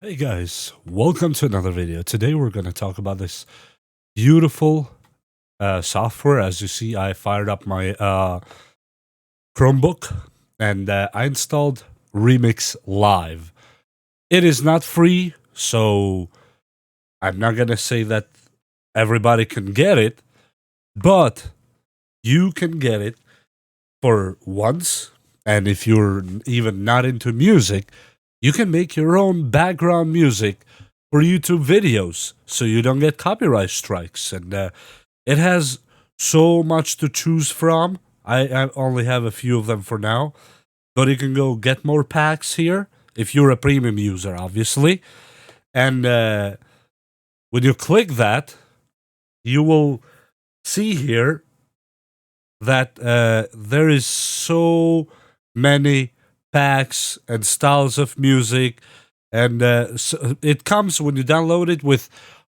Hey guys, welcome to another video. Today we're going to talk about this beautiful software. As you see, I fired up my Chromebook and I installed Remix Live. It is not free, so I'm not going to say that everybody can get it, but you can get it for once. And if you're even not into music, you can make your own background music for YouTube videos so you don't get copyright strikes. And it has so much to choose from. I only have a few of them for now, but you can go get more packs here if you're a premium user, obviously. And when you click that, you will see here that there is so many packs and styles of music, and so it comes when you download it with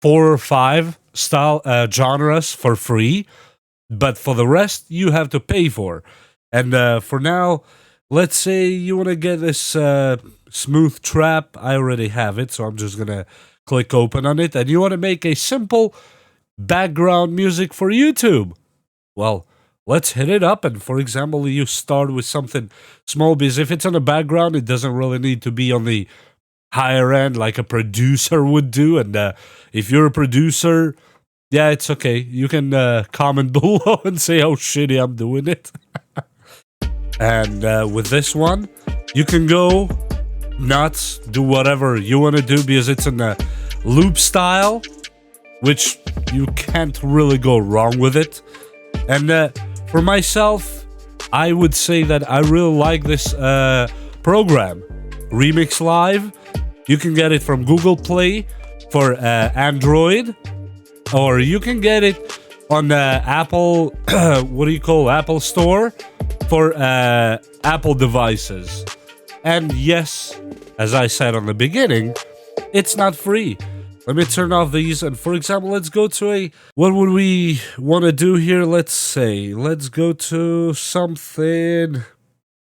4 or 5 style genres for free, but for the rest you have to pay for. And for now, let's say you want to get this smooth trap. I already have it, so I'm just gonna click open on it. And you want to make a simple background music for YouTube. Well, let's hit it up. And for example, you start with something small, because if it's on the background, it doesn't really need to be on the higher end like a producer would do. And if you're a producer, yeah, it's okay. You can comment below and say how shitty I'm doing it. And with this one, you can go nuts, do whatever you want to do, because it's in a loop style, which you can't really go wrong with it. And for myself, I would say that I really like this program, Remix Live. You can get it from Google Play for Android, or you can get it on Apple, Apple Store for Apple devices. And yes, as I said on the beginning, it's not free. Let me turn off these, and for example, let's go to what would we want to do here? Let's go to something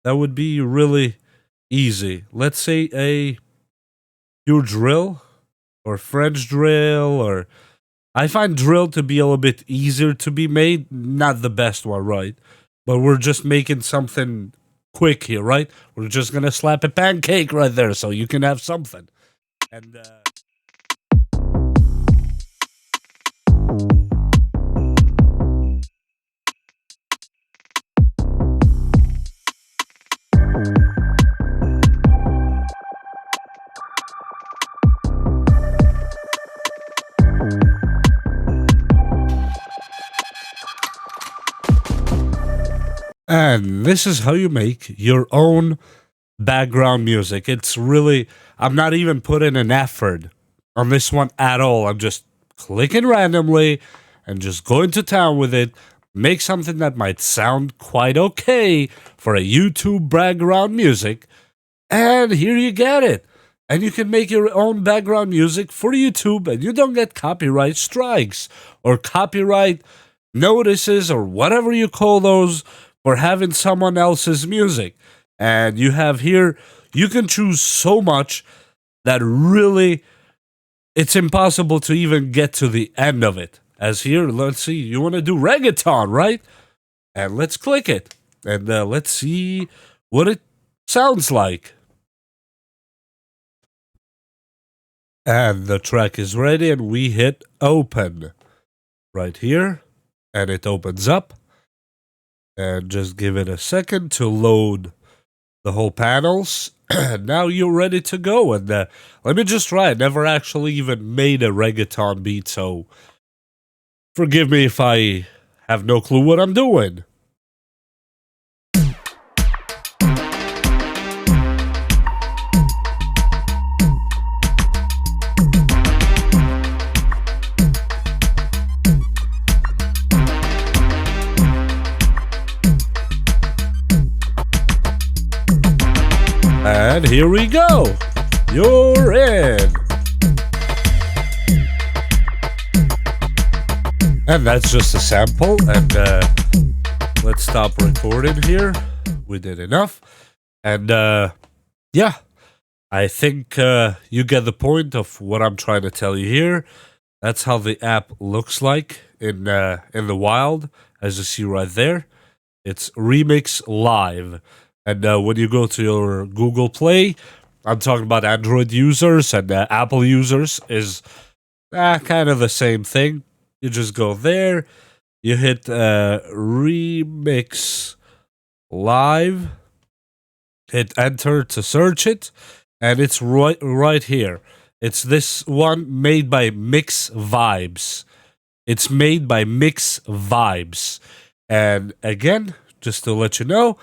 that would be really easy. Let's say a pure drill, or French drill, or I find drill to be a little bit easier to be made. Not the best one, right? But we're just making something quick here, right? We're just gonna slap a pancake right there so you can have something. And And this is how you make your own background music. It's really, I'm not even putting an effort on this one at all. I'm just clicking randomly and just going to town with it. Make something that might sound quite okay for a YouTube background music. And here you get it. And you can make your own background music for YouTube, and you don't get copyright strikes or copyright notices or whatever you call those for having someone else's music. And you have here, you can choose so much that really it's impossible to even get to the end of it. As here, let's see, you want to do reggaeton, right? And let's click it. And let's see what it sounds like. And the track is ready, and we hit open right here, and it opens up. And just give it a second to load the whole panels. Now you're ready to go. And let me just try. I never actually even made a reggaeton beat, so forgive me if I have no clue what I'm doing. And here we go. You're in. And that's just a sample. And let's stop recording here. We did enough. And yeah, I think you get the point of what I'm trying to tell you here. That's how the app looks like in the wild, as you see right there. It's Remix Live, and when you go to your Google Play, I'm talking about Android users and Apple users, is kind of the same thing. You just go there, you hit Remix Live, hit enter to search it, and it's right here. It's this one made by Mix Vibes. It's made by Mix Vibes. And again, just to let you know,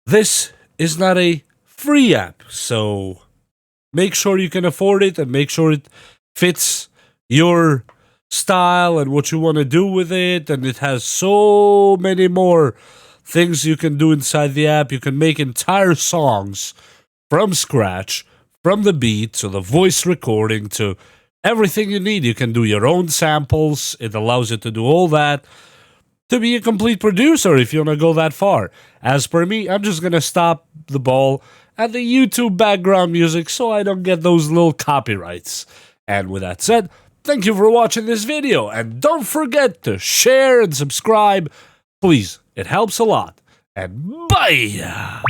this is not a free app. So make sure you can afford it and make sure it fits your style and what you want to do with it. And it has so many more things you can do inside the app. You can make entire songs from scratch, from the beat to the voice recording to everything you need. You can do your own samples. It allows you to do all that, to be a complete producer if you want to go that far. As per me, I'm just going to stop the ball at the YouTube background music so I don't get those little copyrights. And with that said, thank you for watching this video, and don't forget to share and subscribe. Please, it helps a lot. And bye!